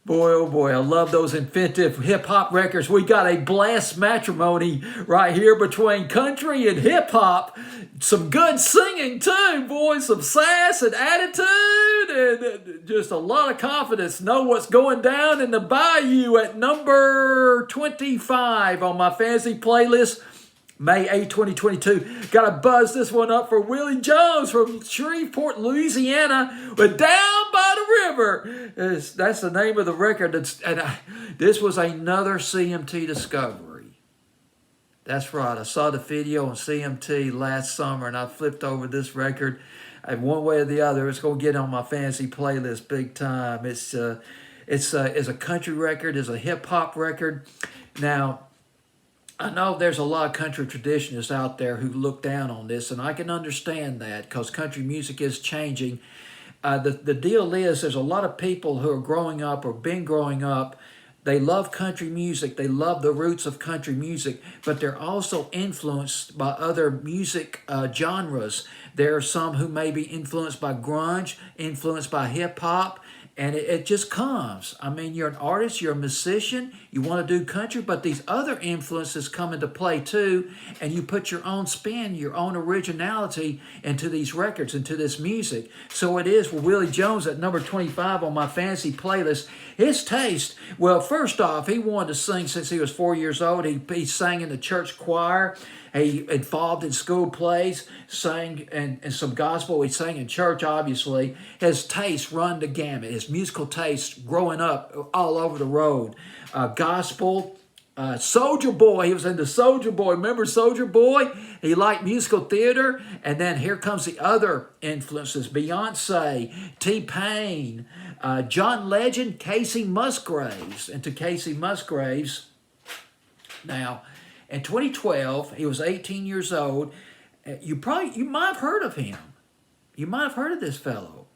Boy, oh boy, I love those inventive hip-hop records. We got a blessed matrimony right here between country and hip-hop. Some good singing too, boy. Some sass and attitude and just a lot of confidence. Know what's going down in the bayou at number 25 on my fancy playlist. May 8, 2022. Got to buzz this one up for Willie Jones from Shreveport, Louisiana, with Down by the River. That's the name of the record. This was another CMT discovery. That's right. I saw the video on CMT last summer, and I flipped over this record. And one way or the other, it's going to get on my fancy playlist big time. It's a country record. It's a hip-hop record. Now, I know there's a lot of country traditionists out there who look down on this, and I can understand that because country music is changing. The deal is there's a lot of people who are growing up or been growing up. They love country music. They love the roots of country music, but they're also influenced by other music genres. There are some who may be influenced by grunge, influenced by hip-hop, and it just comes. I mean, you're an artist, you're a musician, you want to do country, but these other influences come into play too, and you put your own spin, your own originality into these records, into this music. So it is with Willie Jones at number 25 on my fancy playlist. His taste, well, first off, he wanted to sing since he was 4 years old. He sang in the church choir. He involved in school plays, sang and some gospel. He sang in church, obviously. His tastes run the gamut. His musical tastes growing up all over the road. Gospel, Soulja Boy. He was into Soulja Boy. Remember Soulja Boy? He liked musical theater. And then here comes the other influences. Beyonce, T-Pain, John Legend, Casey Musgraves. Into Casey Musgraves. Now, in 2012, he was 18 years old. You might have heard of him. You might have heard of this fellow.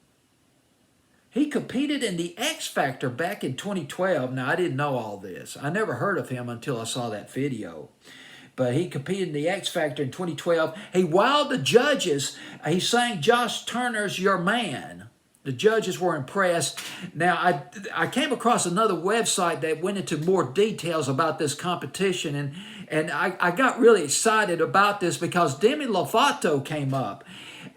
He competed in the X Factor back in 2012. Now, I didn't know all this. I never heard of him until I saw that video. But he competed in the X Factor in 2012. He wowed the judges. He sang Josh Turner's Your Man. The judges were impressed. Now, I came across another website that went into more details about this competition, and I got really excited about this because Demi Lovato came up.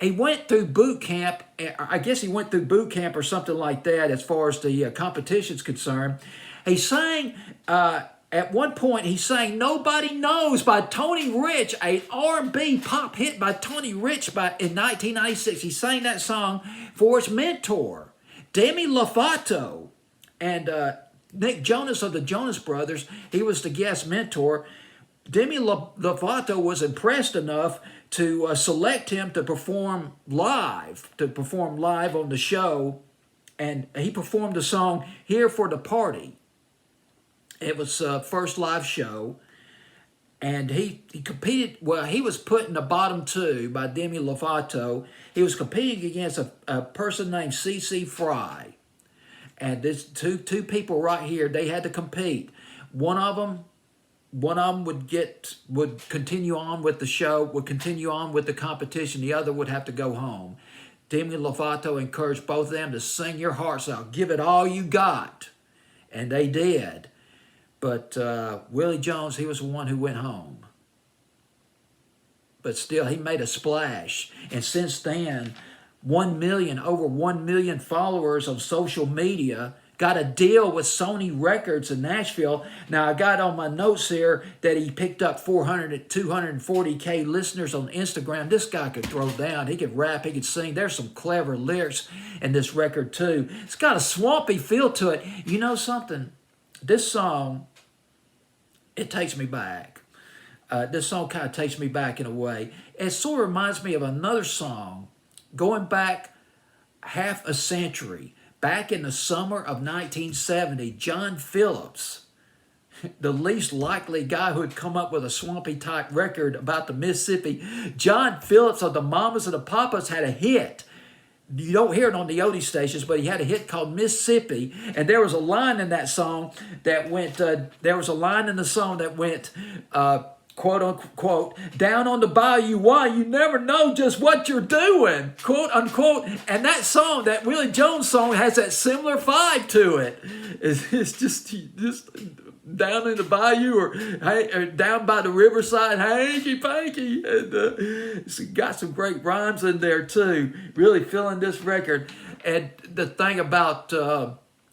He went through boot camp. I guess he went through boot camp or something like that as far as the competition's concerned. He sang, at one point, he sang Nobody Knows by Tony Rich, an R&B pop hit by Tony Rich in 1996. He sang that song for his mentor, Demi Lovato. And Nick Jonas of the Jonas Brothers, he was the guest mentor. Demi Lovato was impressed enough to select him to perform live on the show. And he performed the song Here for the Party. It was first live show. And he competed, well, he was put in the bottom two by Demi Lovato. He was competing against a person named CC Fry. And this two people right here, they had to compete. One of them would continue on with the show, would continue on with the competition. The other would have to go home. Demi Lovato encouraged both of them to sing your hearts out. Give it all you got. And they did. But Willie Jones, he was the one who went home. But still, he made a splash. And since then, over 1 million followers on social media, got a deal with Sony Records in Nashville. Now, I got on my notes here that he picked up 240K listeners on Instagram. This guy could throw down. He could rap. He could sing. There's some clever lyrics in this record, too. It's got a swampy feel to it. You know something? This song, it takes me back. This song kind of takes me back in a way. It sort of reminds me of another song going back half a century. Back in the summer of 1970, John Phillips, the least likely guy who had come up with a swampy type record about the Mississippi, John Phillips of the Mamas and the Papas had a hit. You don't hear it on the Oldie stations, but he had a hit called Mississippi, and there was a line in that song that went, quote unquote, down on the bayou, why you never know just what you're doing, quote unquote. And that song, that Willie Jones song, has that similar vibe to it. It's just down in the bayou, or down by the riverside, hanky panky. And it's got some great rhymes in there too. Really feeling this record. And the thing about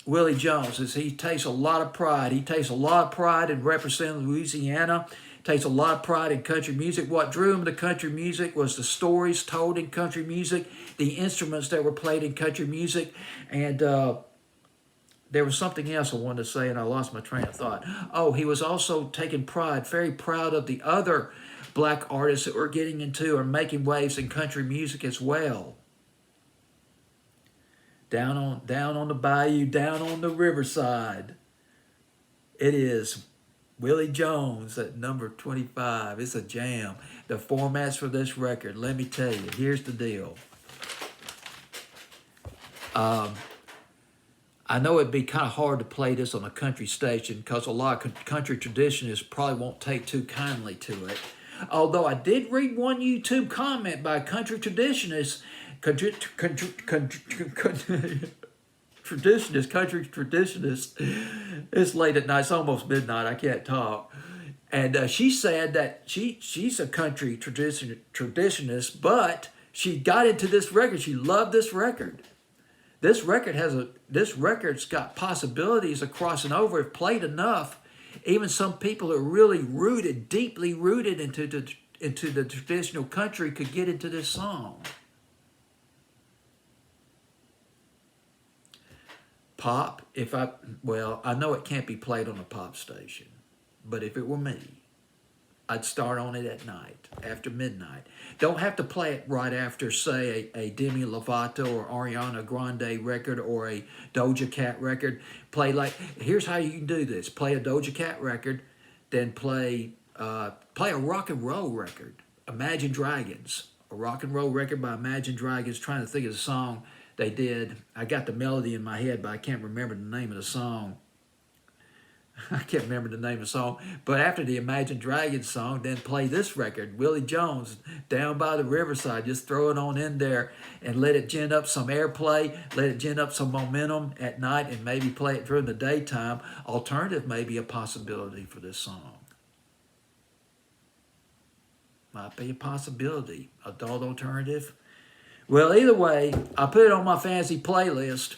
Willie Jones is he takes a lot of pride. He takes a lot of pride in representing Louisiana. Takes a lot of pride in country music. What drew him to country music was the stories told in country music, the instruments that were played in country music, and there was something else I wanted to say, and I lost my train of thought. Oh, he was also taking pride, very proud of the other black artists that were getting into or making waves in country music as well. Down on the bayou, down on the riverside. It is Willie Jones at number 25. It's a jam. The formats for this record, let me tell you, here's the deal. I know it'd be kind of hard to play this on a country station because a lot of country traditionists probably won't take too kindly to it. Although I did read one YouTube comment by a country traditionist, country traditionist. It's late at night. It's almost midnight. I can't talk. And she said that she's a country traditionist, but she got into this record. She loved this record. This record's got possibilities of crossing over if played enough. Even some people who are really rooted, deeply rooted into the traditional country could get into this song. Pop, I know it can't be played on a pop station, but if it were me, I'd start on it at night, after midnight. Don't have to play it right after, say, a Demi Lovato or Ariana Grande record or a Doja Cat record. Here's how you can do this. Play a Doja Cat record, then play a rock and roll record. Imagine Dragons, a rock and roll record by Imagine Dragons. Trying to think of the song they did. I got the melody in my head, but I can't remember the name of the song. I can't remember the name of the song. But after the Imagine Dragons song, then play this record, Willie Jones, Down by the Riverside. Just throw it on in there and let it gin up some airplay, let it gin up some momentum at night, and maybe play it during the daytime. Alternative may be a possibility for this song. Might be a possibility. Adult alternative. Well, either way, I put it on my fancy playlist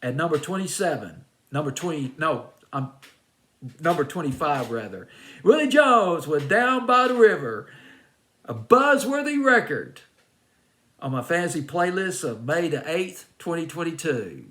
at number 27. Number 25 rather. Willie Jones with Down by the River, a buzzworthy record on my fancy playlist of May the 8th, 2022.